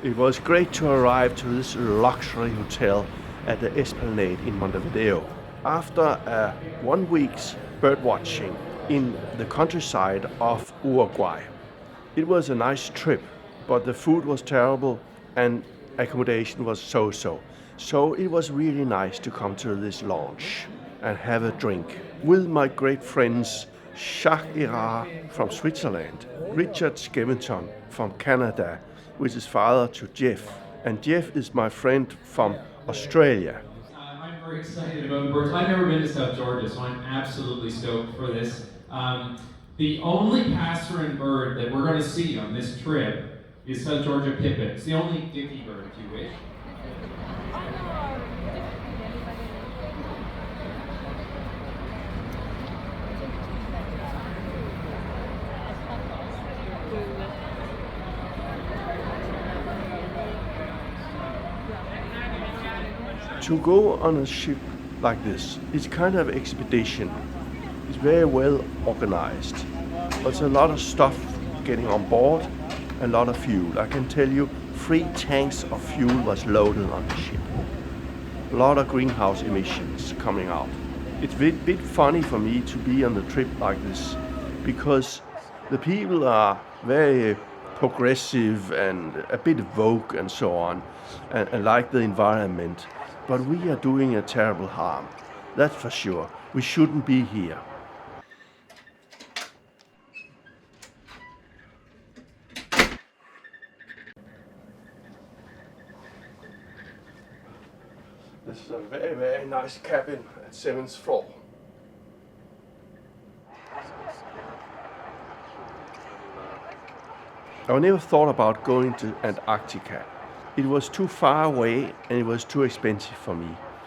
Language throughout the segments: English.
It was great to arrive to this luxury hotel at the Esplanade in Montevideo. After a 1 week's bird watching in the countryside of Uruguay. It was a nice trip, but the food was terrible and accommodation was so-so. So it was really nice to come to this lounge and have a drink with my great friends Jacques Girard from Switzerland, Richard Skevington from Canada, which is father to Jeff. And Jeff is my friend from Australia. I'm very excited about the birds. I've never been to South Georgia, so I'm absolutely stoked for this. The only passerine bird that we're going to see on this trip is South Georgia pipit. It's the only dicky bird, if you wish. To go on a ship like this, it's kind of expedition. It's very well organized. There's a lot of stuff getting on board, a lot of fuel. I can tell you 3 tanks of fuel was loaded on the ship. A lot of greenhouse emissions coming out. It's a bit funny for me to be on the trip like this because the people are very progressive and a bit woke and so on and like the environment. But we are doing a terrible harm. That's for sure. We shouldn't be here. This is a very, very nice cabin at 7th floor. I never thought about going to Antarctica. It was too far away and it was too expensive for me.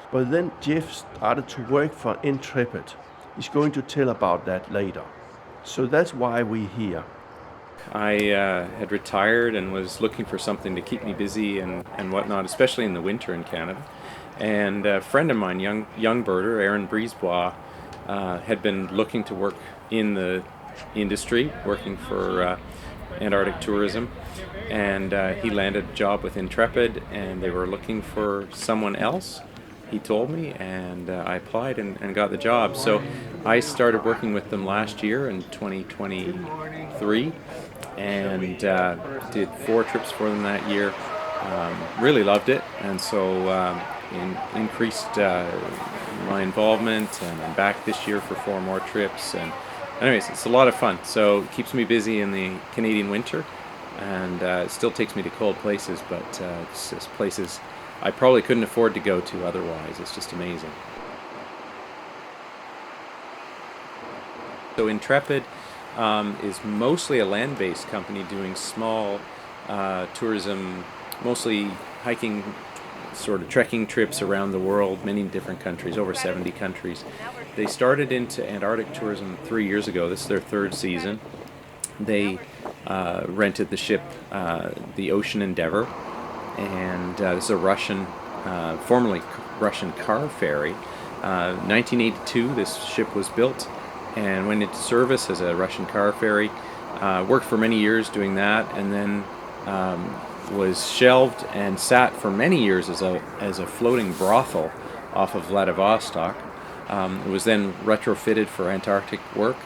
But then Jeff started to work for Intrepid. He's going to tell about that later. So that's why we're here. I had retired and was looking for something to keep me busy and whatnot, especially in the winter in Canada. And a friend of mine, young birder, Aaron Brisebois, had been looking to work in the industry, working for Antarctic tourism. And he landed a job with Intrepid, and they were looking for someone else, he told me, and I applied and got the job. So I started working with them last year in 2023, and did 4 trips for them that year. Really loved it, and so increased my involvement, and I'm back this year for 4 more trips. And anyways, it's a lot of fun, so it keeps me busy in the Canadian winter. And it still takes me to cold places, but it's just places I probably couldn't afford to go to otherwise. It's just amazing. So Intrepid is mostly a land-based company doing small tourism, mostly hiking, sort of trekking trips around the world, many different countries, over 70 countries. They started into Antarctic tourism 3 years ago. This is their 3rd season. They rented the ship, the Ocean Endeavor, and this is a Russian, formerly Russian car ferry. 1982, this ship was built and went into service as a Russian car ferry. Worked for many years doing that, and then was shelved and sat for many years as a floating brothel off of Vladivostok. It was then retrofitted for Antarctic work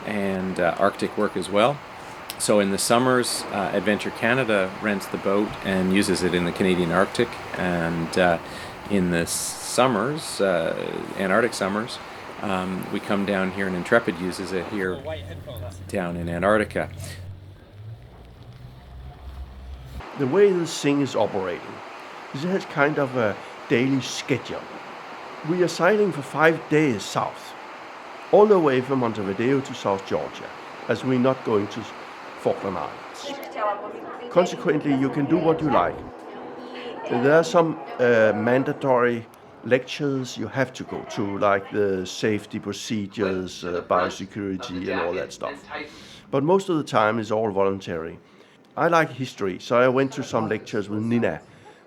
and Arctic work as well. So in the summers, Adventure Canada rents the boat and uses it in the Canadian Arctic, and in the summers, Antarctic summers, we come down here and Intrepid uses it here down in Antarctica. The way this thing is operating is it has kind of a daily schedule. We are sailing for 5 days south, all the way from Montevideo to South Georgia, as we're not going to Falkland Islands. Consequently, you can do what you like. There are some mandatory lectures you have to go to, like the safety procedures, biosecurity and all that stuff. But most of the time it's all voluntary. I like history, so I went to some lectures with Nina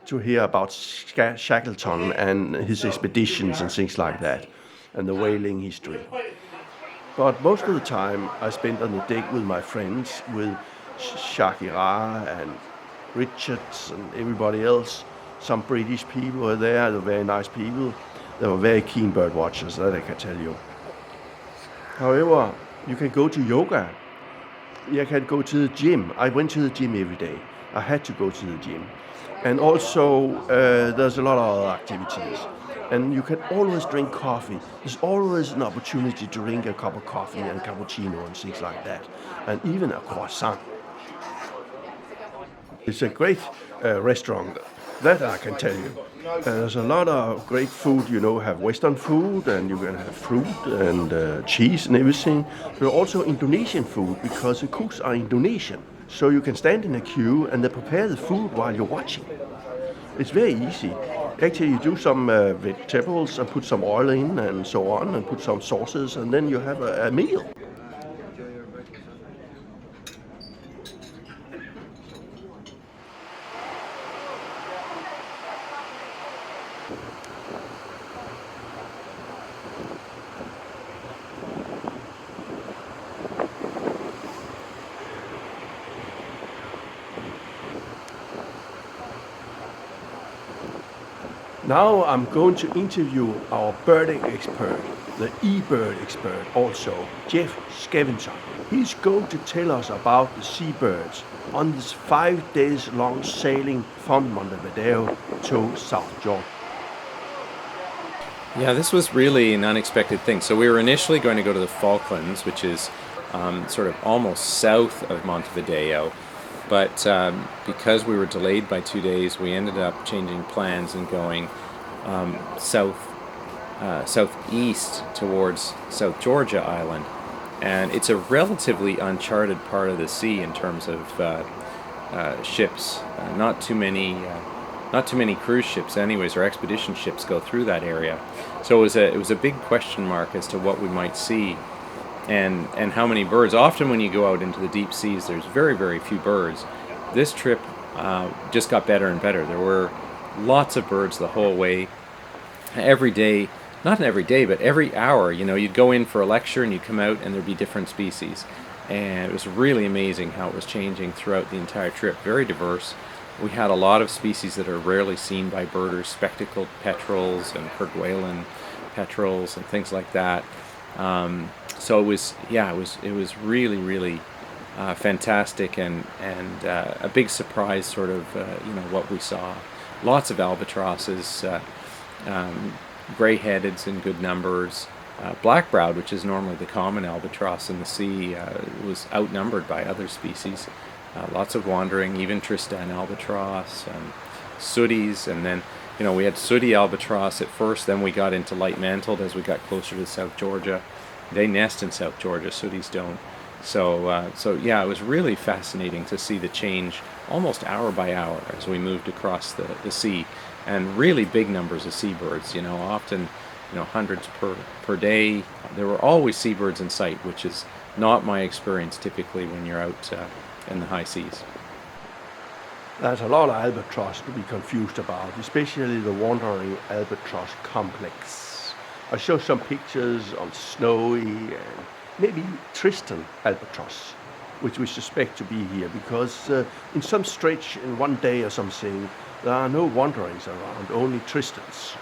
to hear about Shackleton and his expeditions and things like that, and the whaling history. But most of the time I spent on the deck with my friends, with Jacques Girard and Richards and everybody else. Some British people were there. They were very nice people. They were very keen bird watchers, that I can tell you. However, you can go to yoga. You can go to the gym. I went to the gym every day. I had to go to the gym. And also, there's a lot of other activities. And you can always drink coffee. There's always an opportunity to drink a cup of coffee and cappuccino and things like that. And even a croissant. It's a great restaurant, that I can tell you. There's a lot of great food, have Western food, and you can have fruit and cheese and everything. There are also Indonesian food, because the cooks are Indonesian. So you can stand in a queue and they prepare the food while you're watching. It's very easy. Actually, you do some vegetables and put some oil in and so on, and put some sauces, and then you have a meal. Now I'm going to interview our birding expert, the e-bird expert also, Jeff Skevington. He's going to tell us about the seabirds on this 5 days long sailing from Montevideo to South Georgia. Yeah, this was really an unexpected thing. So we were initially going to go to the Falklands, which is sort of almost south of Montevideo. But because we were delayed by 2 days, we ended up changing plans and going southeast towards South Georgia Island. And it's a relatively uncharted part of the sea in terms of ships. Not too many cruise ships, anyways, or expedition ships go through that area. So it was a big question mark as to what we might see. And how many birds. Often when you go out into the deep seas, there's very, very few birds. This trip just got better and better. There were lots of birds the whole way. Every day, not every day, but every hour, you'd go in for a lecture and you'd come out and there'd be different species. And it was really amazing how it was changing throughout the entire trip. Very diverse. We had a lot of species that are rarely seen by birders, spectacled petrels and Kerguelen petrels and things like that. So it was really, really fantastic and a big surprise, sort of, what we saw. Lots of albatrosses, gray-headeds in good numbers. Black-browed, which is normally the common albatross in the sea, was outnumbered by other species. Lots of wandering, even Tristan albatross, sooties, and then we had sooty albatross at first, then we got into light-mantled as we got closer to South Georgia. They nest in South Georgia, sooties don't. So yeah, it was really fascinating to see the change almost hour by hour as we moved across the sea, and really big numbers of seabirds, often hundreds per day. There were always seabirds in sight, which is not my experience typically when you're out in the high seas. There's a lot of albatross to be confused about, especially the wandering albatross complex. I show some pictures on snowy and maybe Tristan albatross, which we suspect to be here, because in some stretch in one day or something, there are no wanderings around, only Tristans.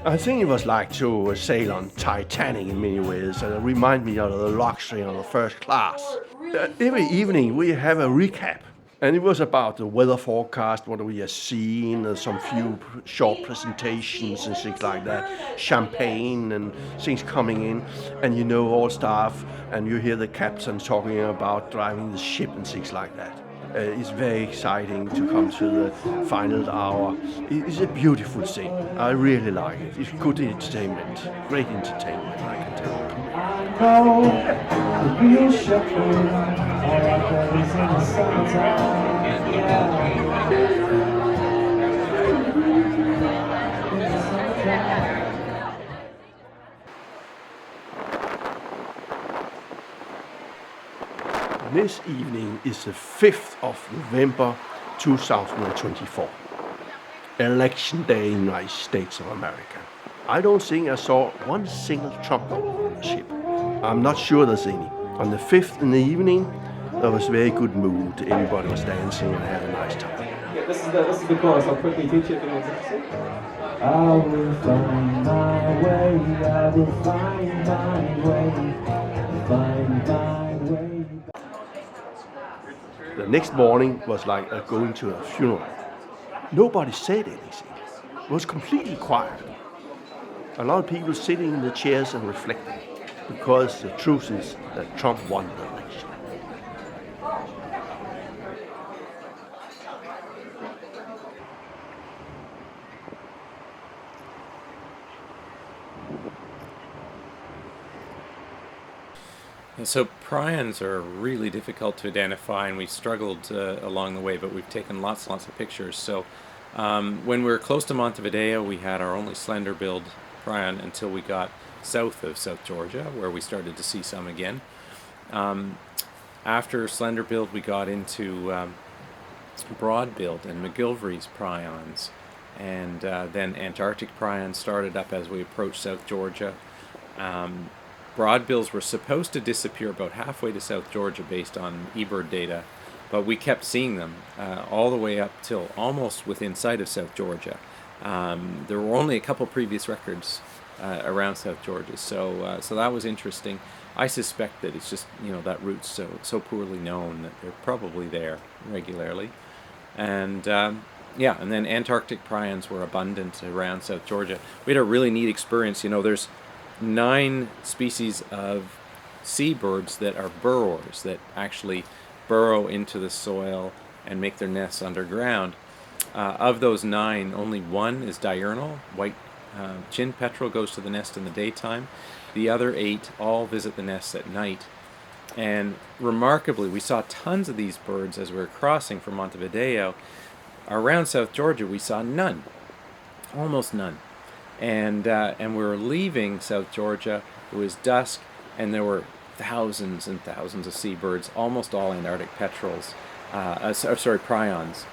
I think it was like to sail on Titanic in many ways, and it reminded me of the luxury of the first class. Every evening we have a recap, and it was about the weather forecast, what we have seen, some few short presentations and things like that, champagne and things coming in, and all staff, and you hear the captain talking about driving the ship and things like that. It's very exciting to come to the final hour. It's a beautiful thing. I really like it. It's good entertainment. Great entertainment, I can tell you. I know the real shepherd, all our buddies in the summertime. This evening is the 5th of November 2024. Election day in the United States of America. I don't think I saw one single Trump logo on the ship. I'm not sure there's any. On the 5th in the evening, there was very good mood. Everybody was dancing and had a nice time. Yeah, this is the chorus. I'll quickly teach you if anyone's interested. I will find my way, I will find my way, find my way. The next morning was like going to a funeral. Nobody said anything. It was completely quiet. A lot of people sitting in the chairs and reflecting, because the truth is that Trump won the election. And so prions are really difficult to identify, and we struggled along the way, but we've taken lots and lots of pictures. So when we were close to Montevideo, we had our only slender-billed prion until we got south of South Georgia, where we started to see some again. After slender-billed, we got into broad-billed and McGilvery's prions, and then Antarctic prions started up as we approached South Georgia. Broadbills were supposed to disappear about halfway to South Georgia based on eBird data, but we kept seeing them all the way up till almost within sight of South Georgia. There were only a couple previous records around South Georgia, so that was interesting. I suspect that it's just, that route's so poorly known that they're probably there regularly. And and then Antarctic prions were abundant around South Georgia. We had a really neat experience. There's 9 species of seabirds that are burrowers, that actually burrow into the soil and make their nests underground. Of those 9, only 1 is diurnal. White chin petrel goes to the nest in the daytime. The other 8 all visit the nests at night. And remarkably, we saw tons of these birds as we were crossing from Montevideo. Around South Georgia, we saw none, almost none. And we were leaving South Georgia. It was dusk, and there were thousands and thousands of seabirds, almost all Antarctic petrels, prions.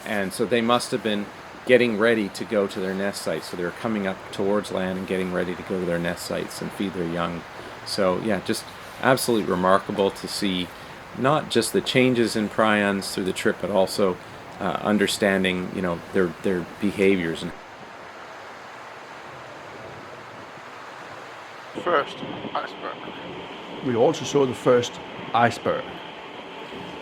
And so they must have been getting ready to go to their nest sites. So they were coming up towards land and getting ready to go to their nest sites and feed their young. So yeah, just absolutely remarkable to see not just the changes in prions through the trip, but also understanding, their behaviors. First iceberg. We also saw the first iceberg.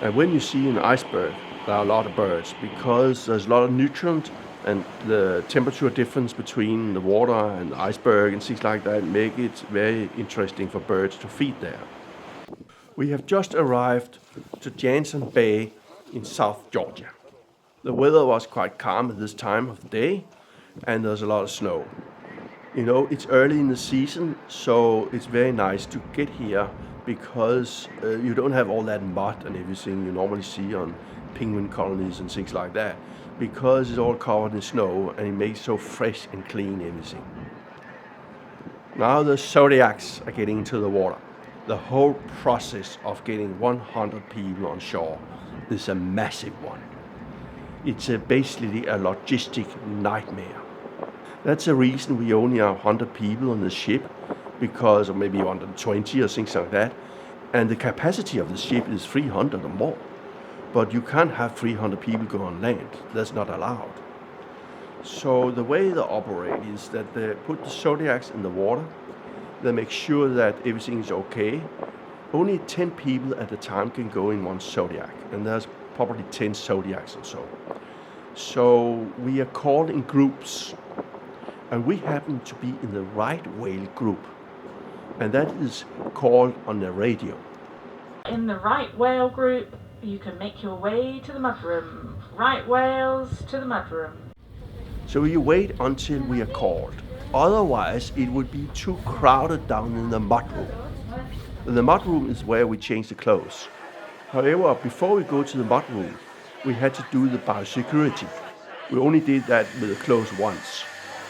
And when you see an iceberg, there are a lot of birds, because there's a lot of nutrient, and the temperature difference between the water and the iceberg and things like that make it very interesting for birds to feed there. We have just arrived to Jansen Bay in South Georgia. The weather was quite calm at this time of the day, and there's a lot of snow. It's early in the season, so it's very nice to get here, because you don't have all that mud and everything you normally see on penguin colonies and things like that, because it's all covered in snow, and it makes so fresh and clean everything. Now the Zodiacs are getting into the water. The whole process of getting 100 people on shore is a massive one. It's basically a logistic nightmare. That's the reason we only have 100 people on the ship, because, or maybe 120 or things like that. And the capacity of the ship is 300 or more. But you can't have 300 people go on land. That's not allowed. So the way they operate is that they put the Zodiacs in the water. They make sure that everything is okay. Only 10 people at a time can go in one Zodiac. And there's probably 10 Zodiacs or so. So we are called in groups. And we happen to be in the right whale group, and that is called on the radio. In the right whale group, you can make your way to the mudroom. Right whales to the mudroom. So you wait until we are called. Otherwise, it would be too crowded down in the mudroom. The mudroom is where we change the clothes. However, before we go to the mudroom, we had to do the biosecurity. We only did that with the clothes once.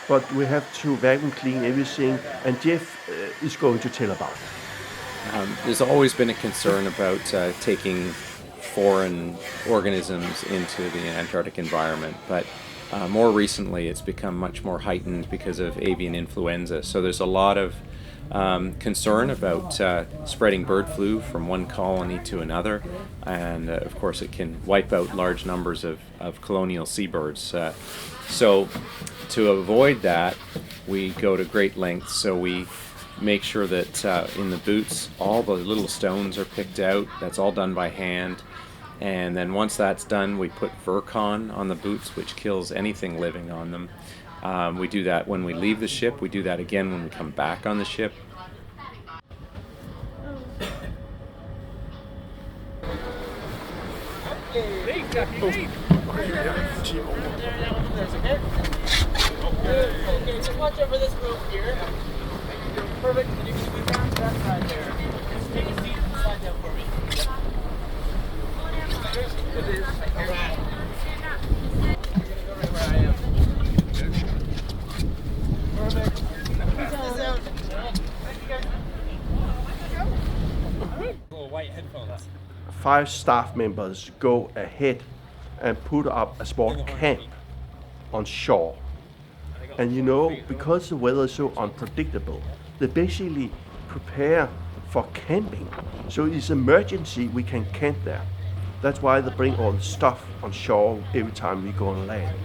But we have to vacuum clean everything, and Jeff is going to tell about it. There's always been a concern about taking foreign organisms into the Antarctic environment, but More recently, it's become much more heightened because of avian influenza. So there's a lot of concern about spreading bird flu from one colony to another, and of course it can wipe out large numbers of colonial seabirds. So to avoid that, we go to great lengths. So we make sure that in the boots all the little stones are picked out. That's all done by hand. And then once that's done, we put Virkon on the boots, which kills anything living on them. We do that when we leave the ship. We do that again when we come back on the ship. Okay, just watch over this rope here. Perfect. And you can move down to that side there. Just take a seat and slide down for me. It is. All right. You're gonna go right where I am. Perfect. This out. Little white headphones. 5 staff members go ahead and put up a small camp on shore. And you know, because the weather is so unpredictable, they basically prepare for camping. So it's emergency, we can camp there. That's why they bring all the stuff on shore every time we go on land.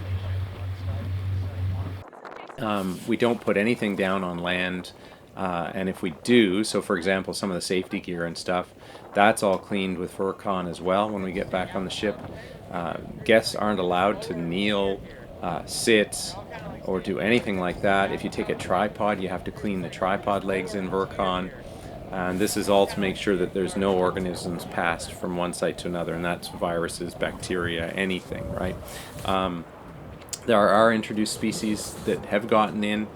We don't put anything down on land, and if we do, so for example, some of the safety gear and stuff, that's all cleaned with Virkon as well when we get back on the ship. Guests aren't allowed to kneel, sit, or do anything like that. If you take a tripod, you have to clean the tripod legs in Virkon. And this is all to make sure that there's no organisms passed from one site to another, and that's viruses, bacteria, anything, right? There are introduced species that have gotten in,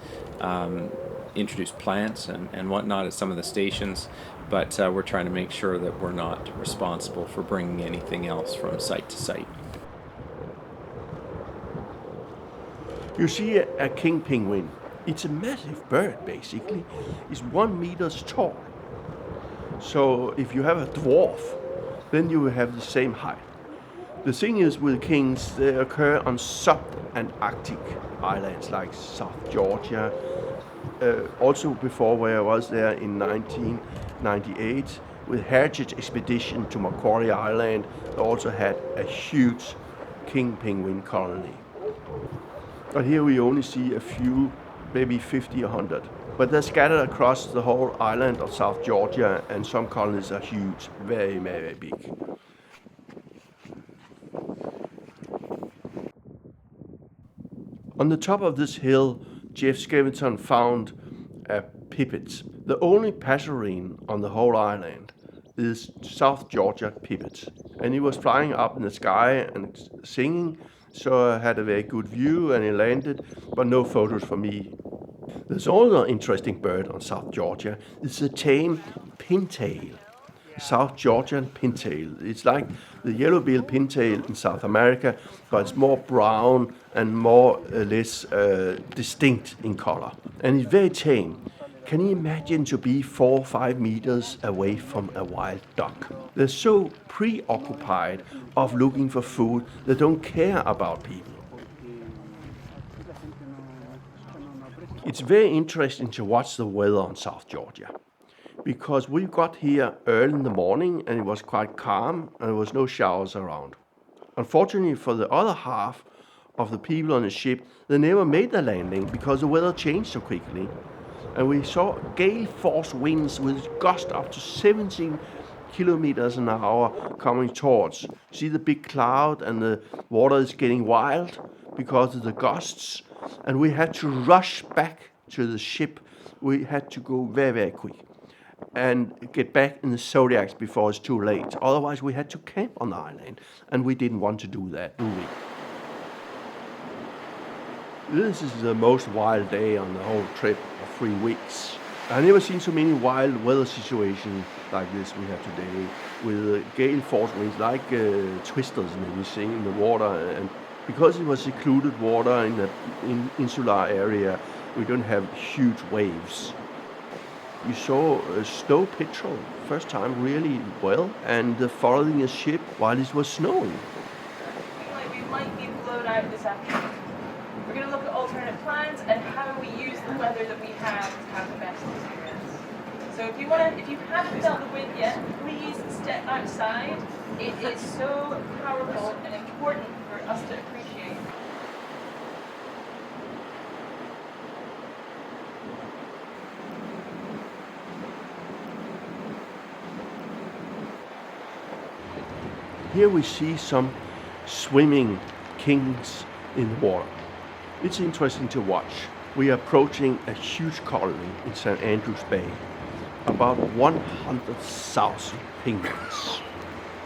introduced plants and whatnot at some of the stations, but we're trying to make sure that we're not responsible for bringing anything else from site to site. You see a king penguin. It's a massive bird, basically. It's 1 meter tall. So if you have a dwarf, then you will have the same height. The thing is with kings, they occur on sub-Antarctic islands like South Georgia. Also before where I was there in 1998 with Heritage Expedition to Macquarie Island, they also had a huge king penguin colony. But here we only see a few, maybe 50 or 100. But they're scattered across the whole island of South Georgia, and some colonies are huge, very, very big. On the top of this hill, Jeff Skevington found a pipit. The only passerine on the whole island is South Georgia pipit. And he was flying up in the sky and singing, so I had a very good view and he landed, but no photos for me. There's also an interesting bird on South Georgia. It's a tame pintail. South Georgian pintail. It's like the yellow-billed pintail in South America, but it's more brown and more or less distinct in color. And it's very tame. Can you imagine to be 4 or 5 meters away from a wild duck? They're so preoccupied of looking for food, they don't care about people. It's very interesting to watch the weather on South Georgia, because we got here early in the morning and it was quite calm and there was no showers around. Unfortunately for the other half of the people on the ship, they never made the landing because the weather changed so quickly. And we saw gale force winds with gusts up to 17 kilometers an hour coming towards. See the big cloud and the water is getting wild because of the gusts. And we had to rush back to the ship. We had to go very, very quick and get back in the Zodiacs before it's too late. Otherwise, we had to camp on the island, and we didn't want to do that, do we? This is the most wild day on the whole trip of 3 weeks. I've never seen so many wild weather situations like this we have today, with gale force winds like twisters and everything in the water. And because it was secluded water in the insular area, we don't have huge waves. We saw snow petrel first time really well, and following a ship while it was snowing. We might be blowed out this afternoon. weather that we have to have the best experience. So if you haven't felt the wind yet, please step outside. It is so powerful and important for us to appreciate. Here we see some swimming kings in the water. It's interesting to watch. We are approaching a huge colony in St. Andrews Bay, about 100,000 penguins.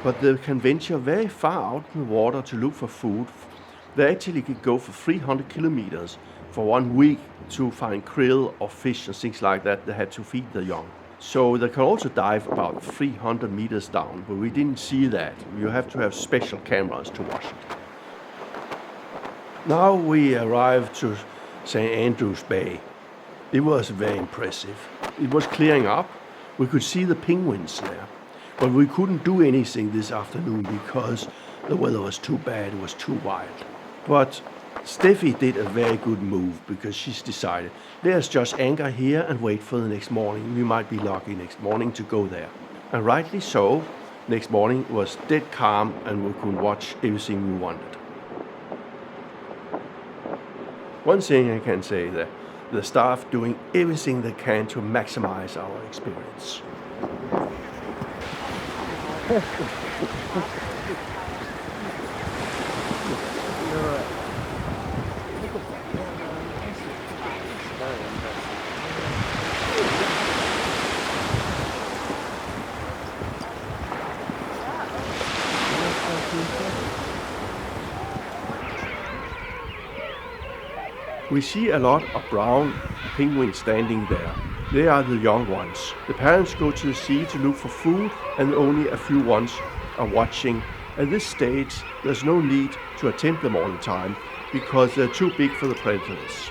But they can venture very far out in the water to look for food. They actually could go for 300 kilometers for 1 week to find krill or fish and things like that. They had to feed the young. So they can also dive about 300 meters down, but we didn't see that. You have to have special cameras to watch it. Now we arrived to St. Andrews Bay. It was very impressive. It was clearing up. We could see the penguins there, but we couldn't do anything this afternoon because the weather was too bad, it was too wild. But Steffi did a very good move because she's decided, let's just anchor here and wait for the next morning. We might be lucky next morning to go there. And rightly so, next morning was dead calm and we could watch everything we wanted. One thing I can say that the staff doing everything they can to maximize our experience. We see a lot of brown penguins standing there. They are the young ones. The parents go to the sea to look for food and only a few ones are watching. At this stage, there's no need to attempt them all the time because they're too big for the predators.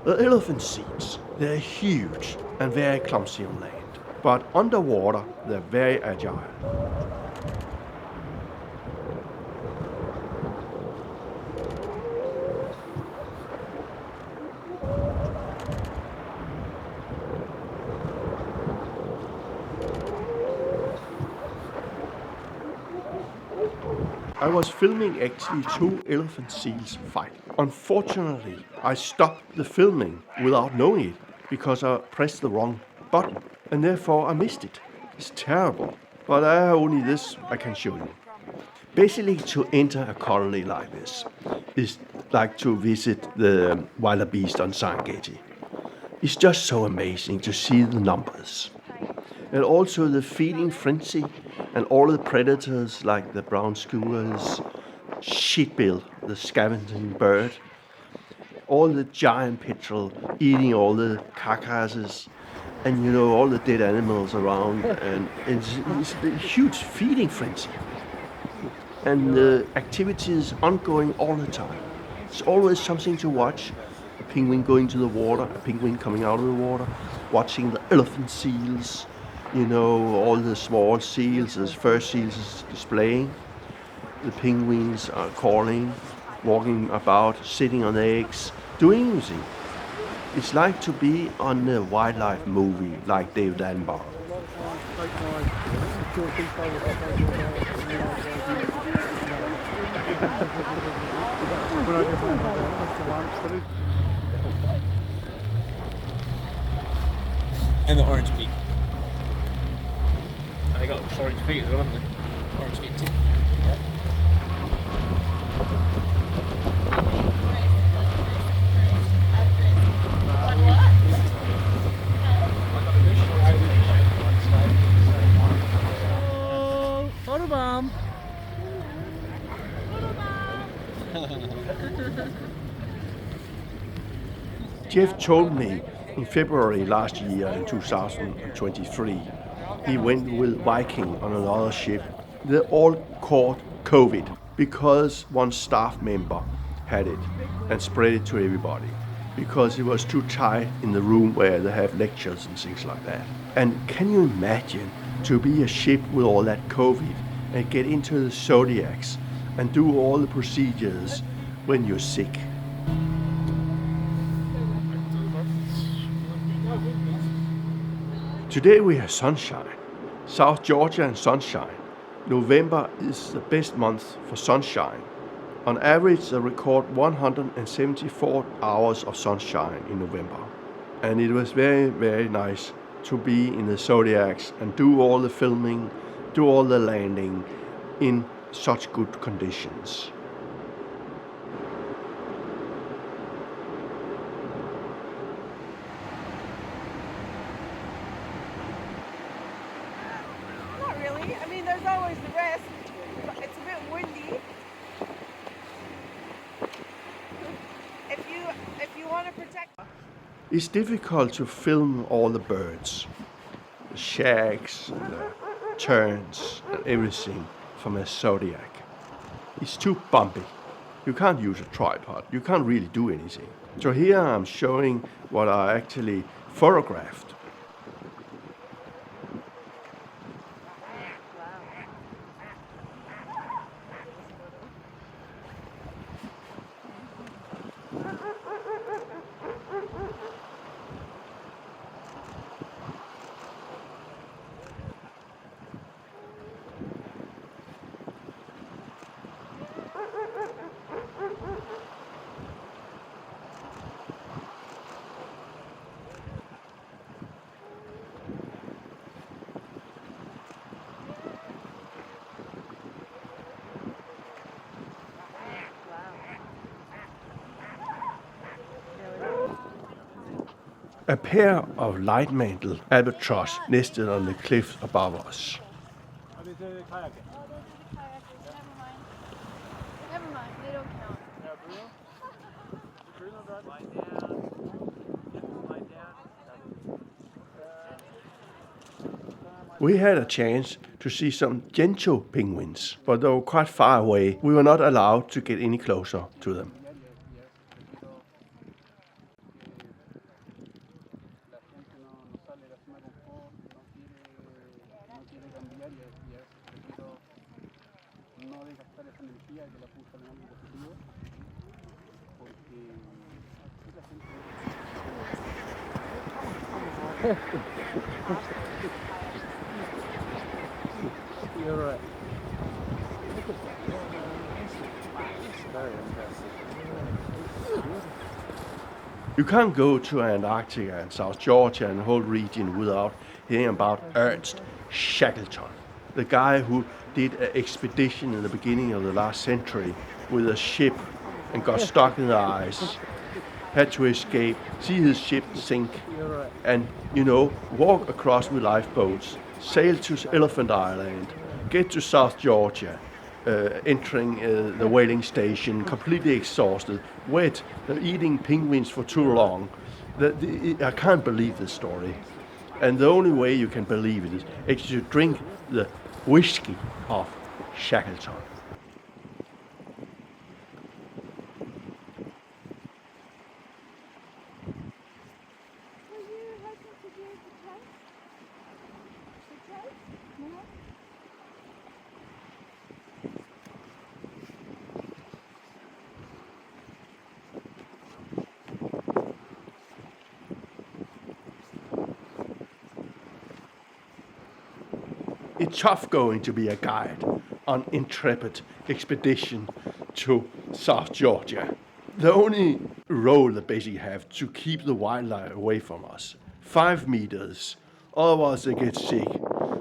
The elephant seals, they're huge and very clumsy on land, but underwater they're very agile. I was filming actually 2 elephant seals fight. Unfortunately, I stopped the filming without knowing it because I pressed the wrong button and therefore I missed it. It's terrible, but I have only this I can show you. Basically, to enter a colony like this is like to visit the wildebeest on Serengeti. It's just so amazing to see the numbers. And also the feeding frenzy and all the predators like the brown skuas, sheepbill, the scavenging bird, all the giant petrel eating all the carcasses, and all the dead animals around, and it's a huge feeding frenzy. And the activity is ongoing all the time. It's always something to watch. A penguin going to the water, a penguin coming out of the water, watching the elephant seals, all the small seals, the fur seals is displaying. The penguins are calling, walking about, sitting on eggs, doing everything. It's like to be on a wildlife movie like David Attenborough. And the orange beak. They got orange feet as well, haven't they? Orange feet too. Oh, photobomb! Jeff told me in February last year, in 2023, he went with Viking on another ship. They all caught COVID because one staff member had it and spread it to everybody because it was too tight in the room where they have lectures and things like that. And can you imagine to be a ship with all that COVID and get into the Zodiacs and do all the procedures when you're sick. Today we have sunshine. South Georgia and sunshine. November is the best month for sunshine. On average, they record 174 hours of sunshine in November. And it was very, very nice to be in the Zodiacs and do all the filming, do all the landing in such good conditions. Not really. I mean, there's always the risk. But it's a bit windy. If you want to protect. It's difficult to film all the birds, the shacks, and the terns, and everything from a Zodiac. It's too bumpy. You can't use a tripod. You can't really do anything. So here I'm showing what I actually photographed. A pair of light-mantled albatross nested on the cliff above us. Never mind, they don't count. We had a chance to see some gento penguins, but they were quite far away. We were not allowed to get any closer to them. You're right. You can't go to Antarctica and South Georgia and the whole region without hearing about Ernst Shackleton, the guy who did an expedition in the beginning of the last century with a ship and got stuck in the ice, had to escape, see his ship sink, and, walk across with lifeboats, sail to Elephant Island, get to South Georgia, entering the whaling station, completely exhausted, wet, eating penguins for too long. I can't believe this story. And the only way you can believe it is actually to drink the whiskey of Shackleton. It's tough going to be a guide on Intrepid expedition to South Georgia. The only role they basically have to keep the wildlife away from us. 5 meters, otherwise they get sick.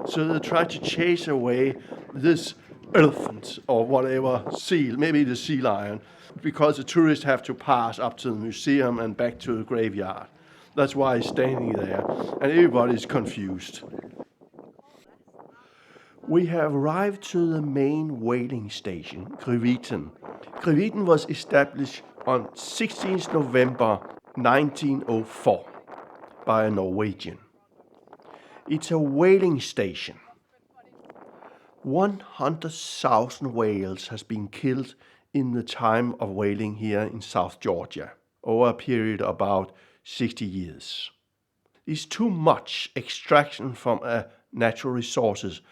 So they try to chase away this elephant or whatever seal, maybe the sea lion, because the tourists have to pass up to the museum and back to the graveyard. That's why he's standing there, and everybody's confused. We have arrived to the main whaling station, Greviten. Greviten was established on 16th November 1904 by a Norwegian. It's a whaling station. 100,000 whales has been killed in the time of whaling here in South Georgia, over a period of about 60 years. It's too much extraction from natural resources.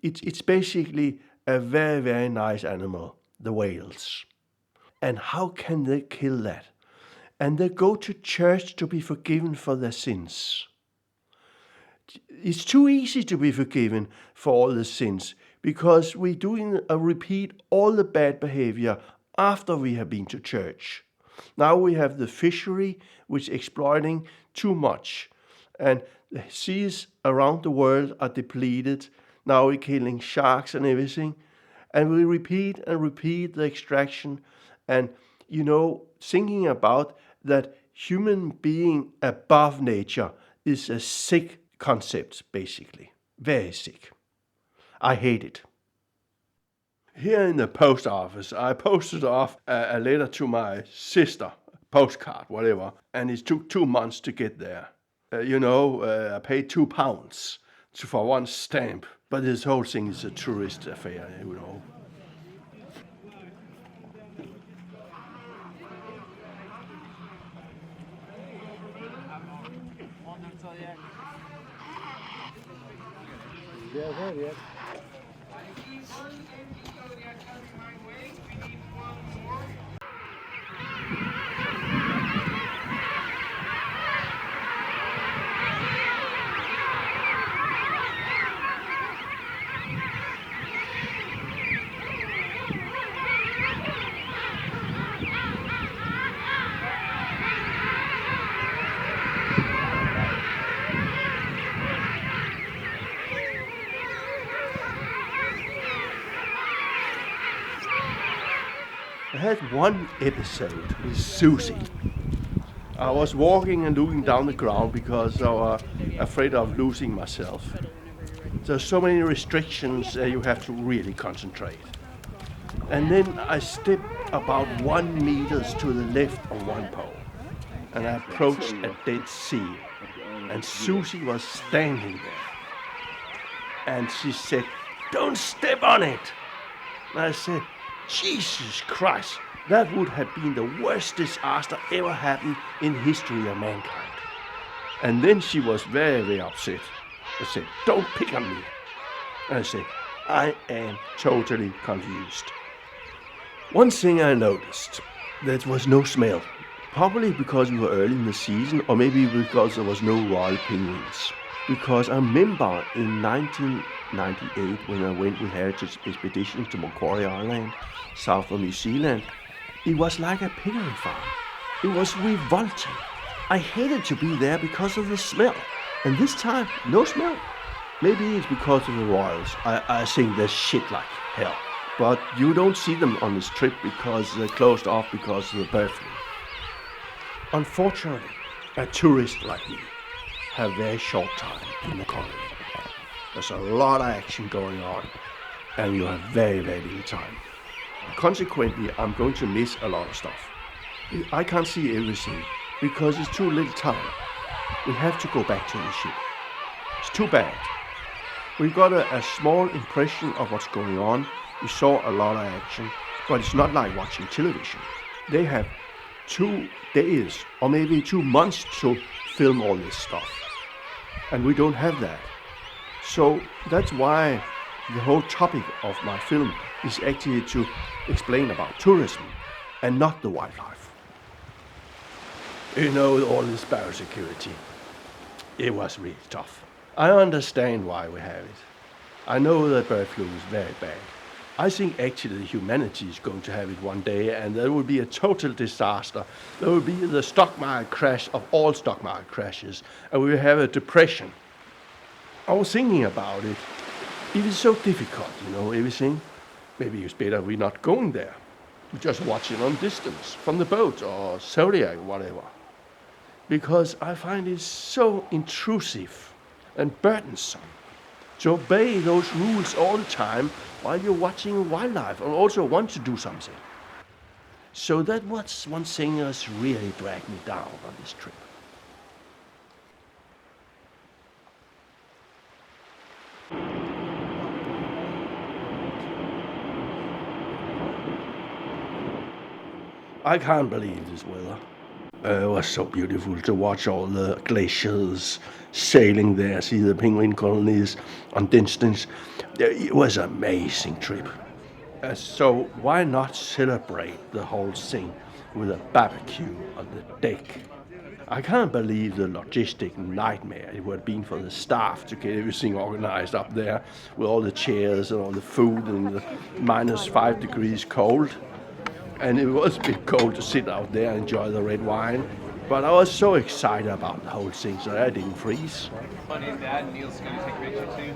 It's basically a very, very nice animal, the whales. And how can they kill that? And they go to church to be forgiven for their sins. It's too easy to be forgiven for all the sins because we're doing a repeat all the bad behavior after we have been to church. Now we have the fishery which is exploiting too much, and the seas around the world are depleted. Now we're killing sharks and everything, and we repeat and repeat the extraction, and thinking about that human being above nature is a sick concept, basically. Very sick. I hate it. Here in the post office, I posted off a letter to my sister, postcard, whatever, and it took 2 months to get there. I paid £2 for one stamp, but this whole thing is a tourist affair, I had one episode with Susie. I was walking and looking down the ground because I was afraid of losing myself. There's so many restrictions that you have to really concentrate. And then I stepped about 1 meter to the left on one pole, and I approached a dead seal. And Susie was standing there. And she said, "Don't step on it." And I said, "Jesus Christ, that would have been the worst disaster ever happened in history of mankind." And then she was very, very upset. I said, "Don't pick on me." And I said, "I am totally confused." One thing I noticed, there was no smell. Probably because we were early in the season, or maybe because there was no royal penguins. Because I remember in 1998 when I went with Heritage Expeditions to Macquarie Island, south of New Zealand, it was like a piggery farm. It was revolting. I hated to be there because of the smell. And this time, no smell. Maybe it's because of the royals. I think they're shit like hell. But you don't see them on this trip because they're closed off because of the bird flu. Unfortunately, a tourist like me have very short time in the colony. There's a lot of action going on, and you have very, very little time. Consequently, I'm going to miss a lot of stuff. I can't see everything because it's too little time. We have to go back to the ship. It's too bad. We got a small impression of what's going on. We saw a lot of action, but it's not like watching television. They have 2 days or maybe 2 months to film all this stuff. And we don't have that. So that's why the whole topic of my film is actually to explain about tourism and not the wildlife. All this biosecurity, it was really tough. I understand why we have it. I know that bird flu is very bad. I think actually humanity is going to have it one day, and there will be a total disaster. There will be the stock market crash of all stock market crashes, and we will have a depression. I was thinking about it. It is so difficult, everything. Maybe it's better we're not going there. We just watch it on distance from the boat or Zodiac, whatever. Because I find it so intrusive and burdensome to obey those rules all the time while you're watching wildlife and also want to do something. So that was one thing that's really dragged me down on this trip. I can't believe this weather. It was so beautiful to watch all the glaciers sailing there, see the penguin colonies on distance. It was an amazing trip. So why not celebrate the whole thing with a barbecue on the deck? I can't believe the logistic nightmare it would have been for the staff to get everything organized up there with all the chairs and all the food and the -5 degrees cold. And it was a bit cold to sit out there and enjoy the red wine. But I was so excited about the whole thing so I didn't freeze. Funny and Dad, Neil's going to take a picture too.